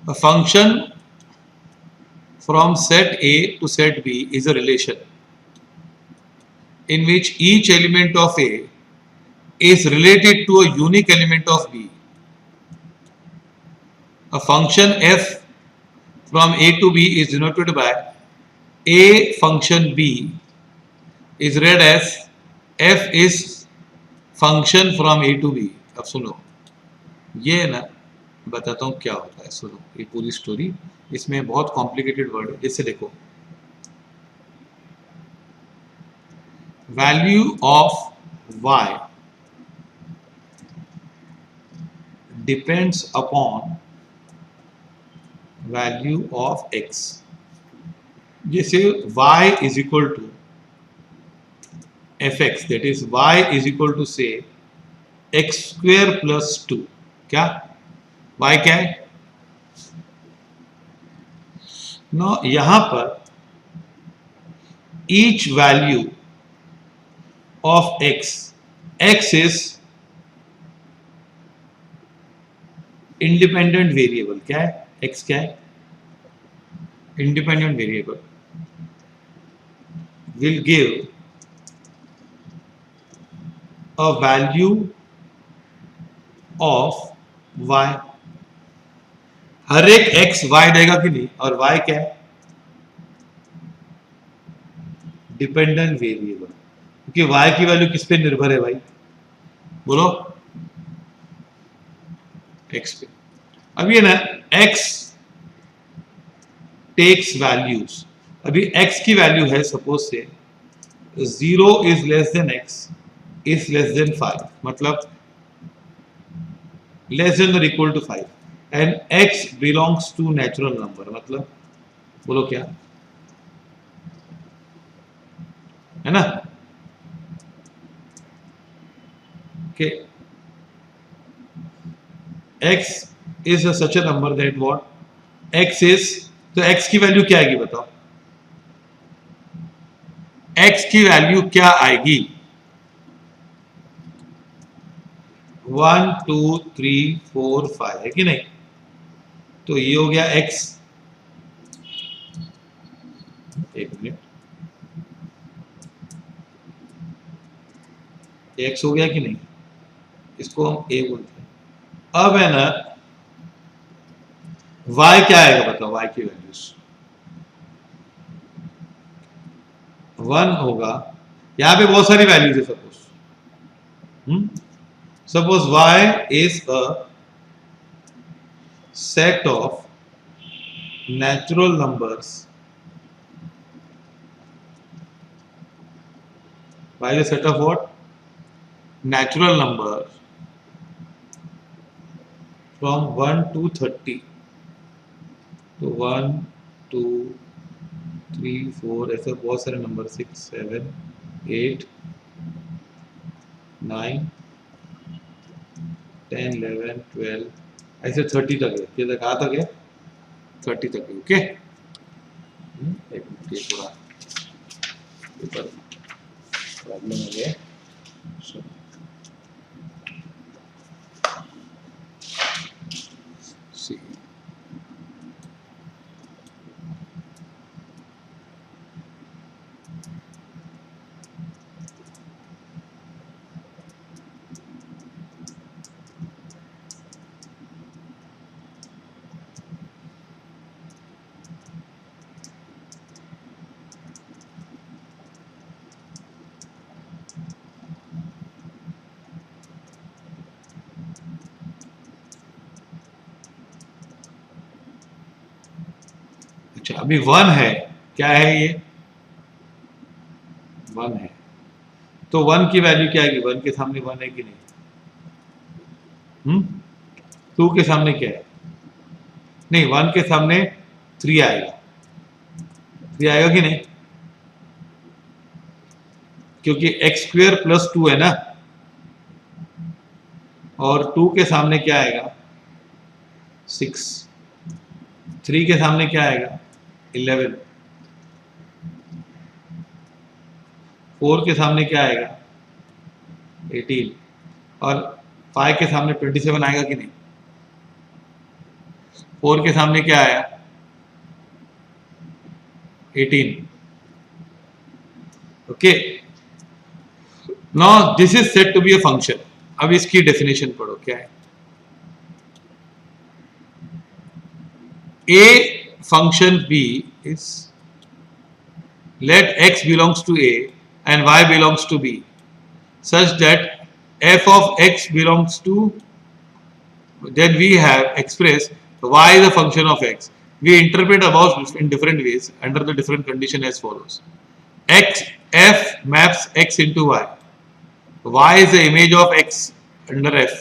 A function from set A to set B is a relation in which each element of A is related to a unique element of B. A function f from A to B is denoted by A function B is read as f is function from A to B. अब सुनो, ये है ना, बताता हूँ क्या होता है. सुनो ये पूरी स्टोरी, इसमें बहुत कॉम्प्लिकेटेड वर्ड है. जैसे देखो, value of y depends upon value of x. जैसे y is equal to fx, that is y is equal to say x square plus 2. क्या y क्या है? नो यहां पर each value of x is independent variable. क्या है? x क्या है? Independent variable will give a value of y. हर एक x y देगा कि नहीं? और y क्या है? Dependent variable. क्योंकि y की वैल्यू किस पे निर्भर है भाई? बोलो. x पे. अब ये ना x टेक्स वैल्यूज. अभी x की वैल्यू है सपोज से 0 is less than x is less than 5, मतलब लेस देन और equal to 5, and x belongs to natural number. मतलब बोलो क्या है ना? कि x is such a number that what x is. तो x की वैल्यू क्या आएगी बताओ? x की वैल्यू क्या आएगी? 1 2 3 4 5 है कि नहीं? तो ये हो गया x. एक मिनट, x हो गया कि नहीं? इसको हम a बोलते हैं. अब है ना y क्या आएगा बताओ? y की वैल्यूज 1 होगा. यहां पे बहुत सारी वैल्यूज है. Suppose y is a set of natural numbers. y is a set of what? Natural numbers from 1 to 30. तो 1 2 3 4 ऐसे बहुत सारे नंबर, 6 7 8 9 10 11 12 ऐसे 30 तक है. ये तक आ तक है 30 तक है. ओके, एक मिनट, ये थोड़ा पेपर प्रॉब्लम हो गया. अच्छा, अभी 1 है. क्या है ये? 1 है. तो 1 की वैल्यू क्या आएगी? 1 के सामने 1 है कि नहीं? 2 के सामने क्या है? नहीं, 1 के सामने 3 आएगा. 3 आएगा कि नहीं? क्योंकि x स्क्वायर प्लस 2 है ना, और 2 के सामने क्या आएगा? 6. 3 के सामने क्या आएगा? 11. 4 के सामने क्या आएगा? 18. और 5 के सामने 27 आएगा कि नहीं? 4 के सामने क्या आया? 18. Okay, now this is said to be a function. अब इसकी डेफिनेशन पढ़ो क्या है. A function B is let x belongs to A and y belongs to B such that f of x belongs to, then we have expressed y is a function of x. We interpret above in different ways under the different condition as follows. X f maps x into y. Y is the image of x under f.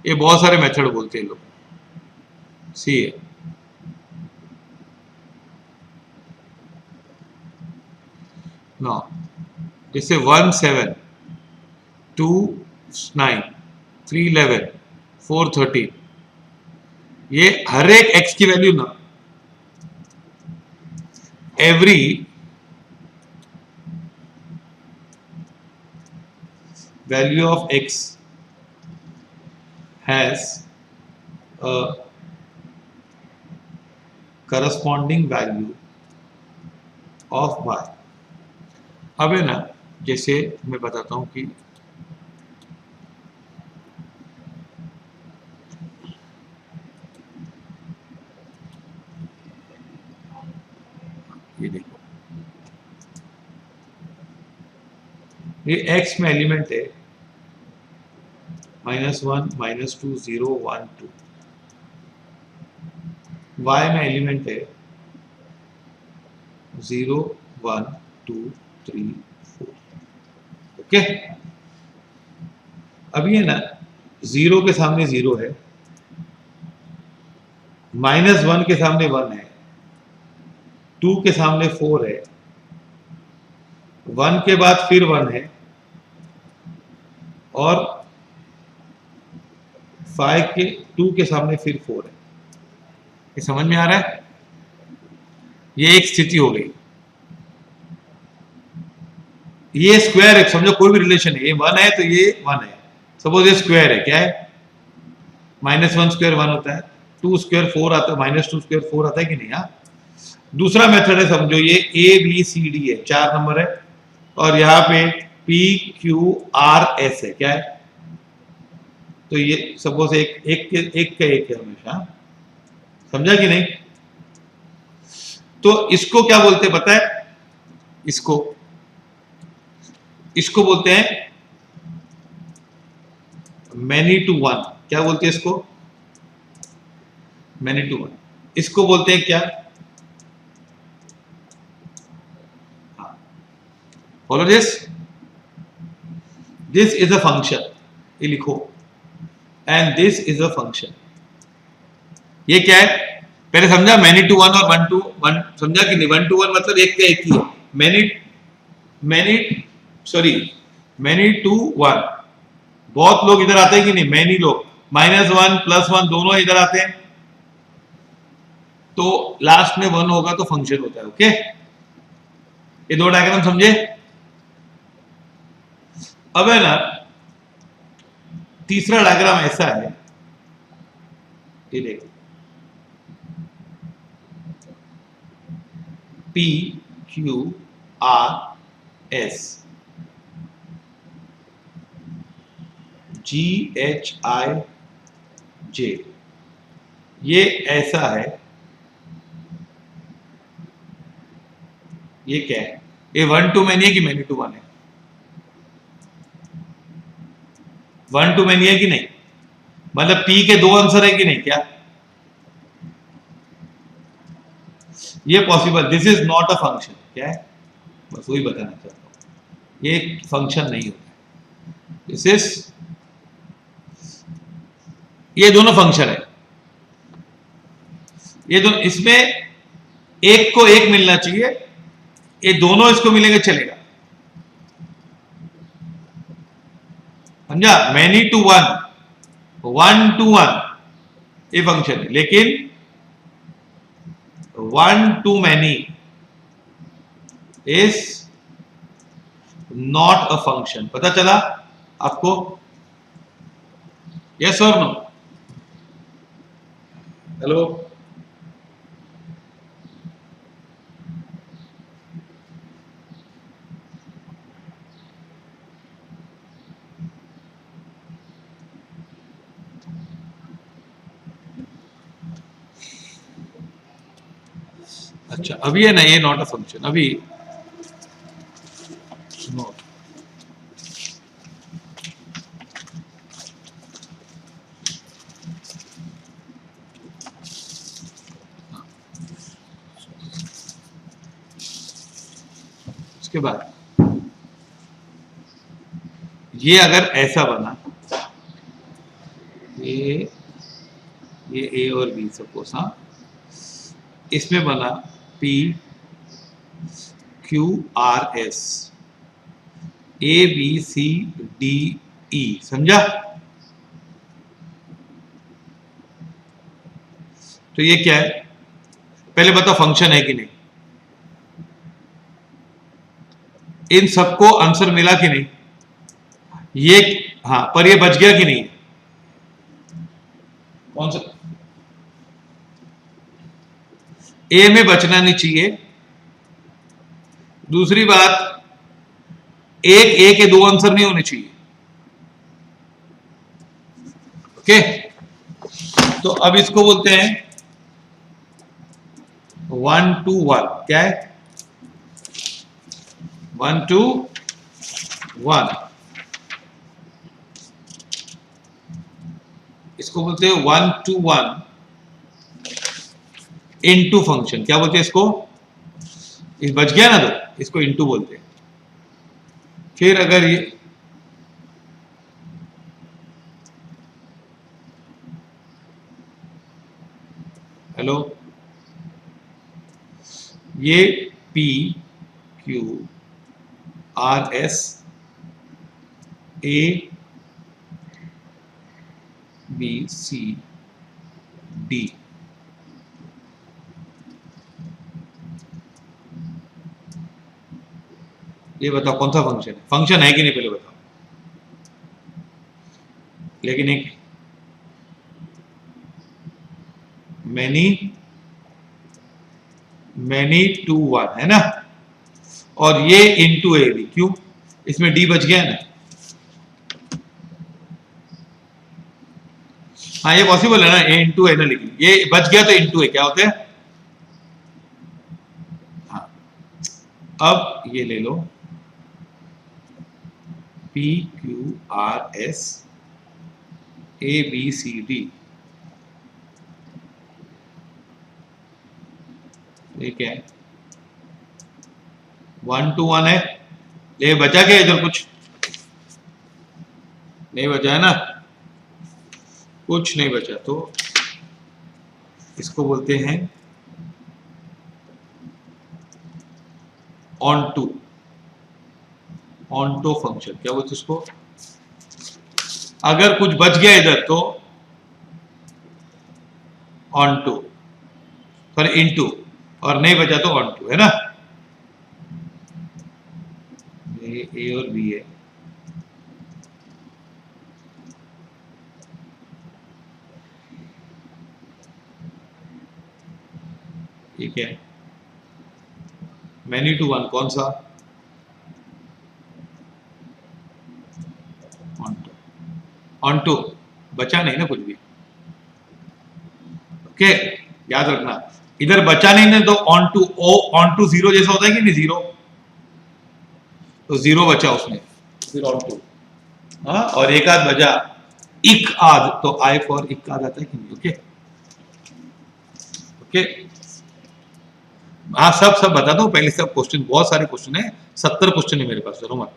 ये बहुत सारे method बोलते हैं लोग. सी now जैसे 1 7 2 9 3 11 4 13, ये हर एक x की वैल्यू ना, every value of x has a corresponding value of y. अब है ना, जैसे मैं बताता हूं कि ये देखो, ये x में एलिमेंट है -1 -2 0 1 2. y में एलिमेंट है 0 1 2 3 4. ओके, अब ये ना 0 के सामने 0 है, -1 के सामने 1 है, 2 के सामने 4 है, 1 के बाद फिर 1 है, और 5 के 2 के सामने फिर 4 है. ये समझ में आ रहा है? ये एक स्थिति हो गई. ये स्क्वायर है, समझो कोई भी रिलेशन है, ये 1 है तो ये 1 है. सपोज ये स्क्वायर है, क्या है? -1 स्क्वायर 1 होता है, 2 स्क्वायर 4 आता है, -2 स्क्वायर 4 आता है कि नहीं? हाँ. दूसरा मेथड है, समझो ये ABCD है, 4 नंबर है, और यहाँ पे PQRS है, क्या है? तो ये सपोज एक का एक है हमेशा. समझा कि नहीं? तो इसको क्या बोलते हैं पता है? इसको बोलते हैं मैनी टू वन. क्या बोलते हैं इसको? Many to one. इसको बोलते हैं क्या? Follow this. This is a function, ये लिखो, and this is a function. ये क्या है? पहले समझा मैनी टू वन और 1 to 1, समझा कि नहीं? 1 to 1 मतलब एक का एक ही है. Many to 1. बहुत लोग इधर आते हैं कि नहीं? मैनी लोग -1 +1 दोनों इधर आते हैं, तो लास्ट में 1 होगा तो फंक्शन होता है. ओके, ये दो डायग्राम समझे? अब है ना, तीसरा डायग्राम ऐसा है, ये देखो, PQRS GHIJ. ये ऐसा है. ये क्या है? ये 1 to many है कि many to 1 है? 1 to many है कि नहीं? मतलब P के 2 आंसर है कि नहीं? क्या ये possible? This is not a function. क्या है? बस वही बताना चाहता हूं, ये फंक्शन नहीं होता. दिस इज, ये दोनों फंक्शन है. ये दोनों, इसमें एक को एक मिलना चाहिए, ये दोनों इसको मिलेंगे चलेगा. समझा? मैनी टू 1 1 to 1 ये फंक्शन है, लेकिन 1 to many is not a function. पता चला आपको? यस और नो? हेलो, अच्छा अभी है ना, ये नॉट अ फंक्शन अभी, नोट उसके बाद ये अगर ऐसा बना, ये ए और बी सपोज, हाँ इसमें बना P Q R S A B C D E, समझा? तो ये क्या है, पहले बताओ फंक्शन है कि नहीं? इन सबको आंसर मिला कि नहीं? ये, हाँ पर ये बच गया कि नहीं? कौन सा? ए में बचना नहीं चाहिए। दूसरी बात, एक ए के दो आंसर नहीं होने चाहिए। ओके, तो अब इसको बोलते हैं 1 to 1, क्या है? 1 to 1, इसको बोलते हैं 1 to 1 इनटू फंक्शन, क्या बोलते हैं इसको? इस बच गया ना, तो इसको इनटू बोलते हैं। फिर अगर ये हेलो, ये P Q R S A B C D, ये बताओ कौन सा फंक्शन है? फंक्शन है कि नहीं पहले बताओ। लेकिन एक मैनी टू 1 है ना, और ये इनटू ए बी, क्यों? इसमें डी बच गया है ना। हाँ ये पॉसिबल है ना, ए इंटू है ना, लेकिन ये बच गया तो इंटू है, क्या होता है? हाँ, अब ये ले लो P Q R S A B C D, ठीक है 1 to 1 है। ये बचा क्या इधर? कुछ नहीं बचा है ना, कुछ नहीं बचा, तो इसको बोलते हैं ऑनटू फंक्शन, क्या बोलते इसको? अगर कुछ बच गया इधर तो ऑनटू, सॉरी इनटू, और नहीं बचा तो ऑनटू, है ना। ये ए और बी है, ठीक है मैनी टू 1 कौन सा? ऑनटू, बचा नहीं ना कुछ भी। ओके, याद रखना, इधर बचा नहीं ना, तो ऑन टू जीरो जैसा होता है कि नहीं, जीरो, तो जीरो बचा उसमें, फिर ऑन टू, हाँ, और एक आध बचा इक आध, तो आई फॉर इक आध आता है कि नहीं? ओके ओके, हाँ सब बता दो पहले, सब क्वेश्चन, बहुत सारे क्वेश्चन है, 70 क्वेश्चन है मेरे पास, चलो मत।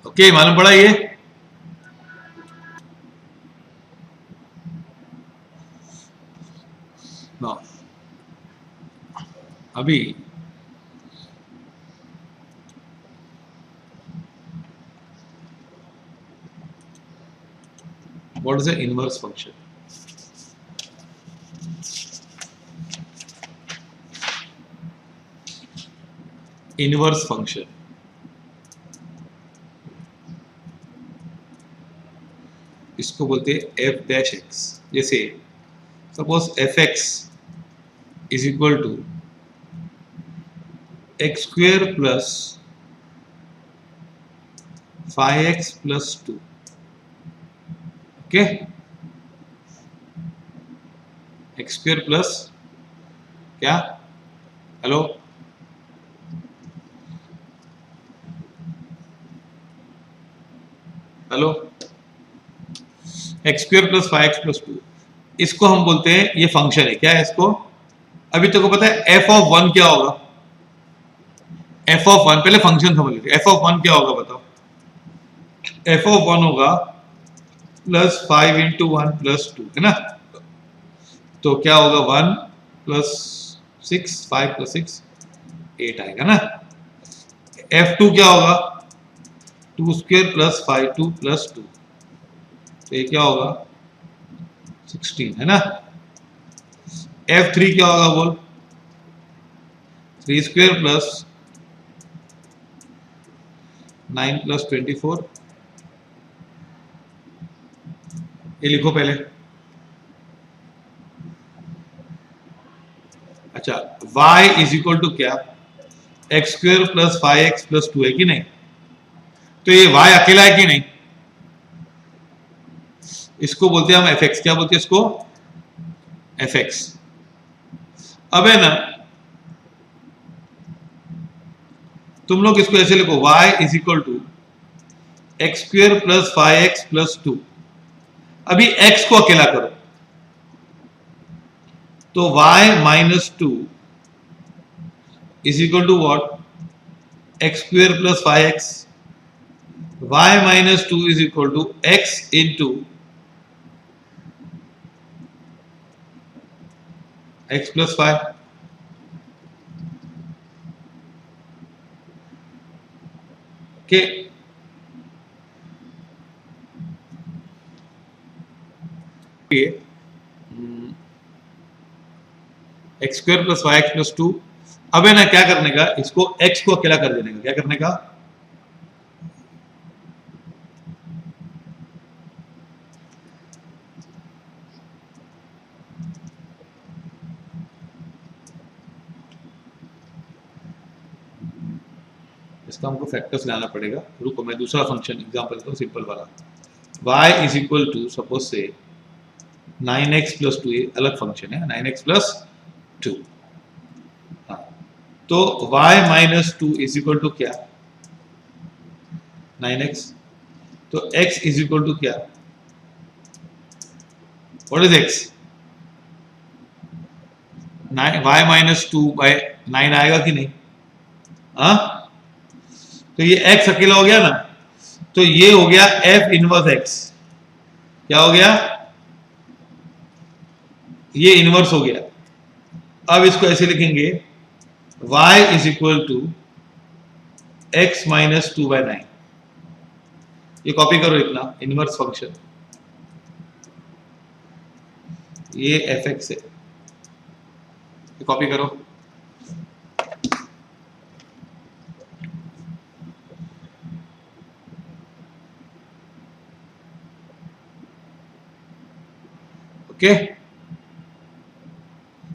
ओके, मालूम पड़ा ये? ना अभी what is the inverse function? Inverse function, इसको बोलते हैं एफ डैश एक्स। जैसे suppose f x is equal to x square plus 5x plus 2। Okay, x square plus क्या, hello, hello, x square plus 5x plus 2, इसको हम बोलते हैं, ये फंक्शन है, क्या है इसको, अभी तेको पता है एफ ऑफ वन क्या होगा, एफ ऑफ वन, पहले फंक्शन समझ लीजिए, एफ ऑफ वन क्या होगा बताओ, एफ ऑफ वन होगा प्लस 5 इंटू वन प्लस 2, है ना, तो क्या होगा 1 प्लस 6, 5 प्लस 6 8 आएगा ना। F2 क्या होगा, 2 स्क्वेयर प्लस 5 2 प्लस 2, तो ये क्या होगा 16, है ना। F3 क्या होगा बोल, 3 स्क्वेयर प्लस 9 प्लस 24, ये लिखो पहले। अच्छा, y इज इक्वल टू क्या, x square plus 5x plus 2 है कि नहीं, तो ये y अकेला है कि नहीं, इसको बोलते हैं हम fx, क्या बोलते हैं इसको, fx। अब है ना, तुम लोग इसको ऐसे लिखो, y is equal to x square plus 5x plus 2। अभी x को अकेला करो, तो y minus 2 is equal to what, x square plus 5x, y minus 2 is equal to x into x plus 5। के x square plus 5x plus 2। अब है ना क्या करने का, इसको x को अकेला कर देने का, क्या करने का, इसका हमको फैक्टर्स लाना पड़ेगा। रुको मैं दूसरा फंक्शन एग्जांपल देता हूं, सिंपल वाला, y is equal to suppose से 9x प्लस 2, ये अलग फंक्शन है, 9x प्लस 2, हाँ, तो y minus 2 is equal to क्या, 9x, तो x इज इक्वल टू क्या, what is x, y minus 2 by 9 आएगा कि नहीं, हाँ, तो ये x अकेला हो गया ना, तो ये हो गया f इनवर्स x, क्या हो गया, ये इनवर्स हो गया। अब इसको ऐसे लिखेंगे, y is equal to x minus 2 by 9, ये कॉपी करो इतना, इनवर्स फंक्शन, ये एफ एक्स है, ये कॉपी करो। ओके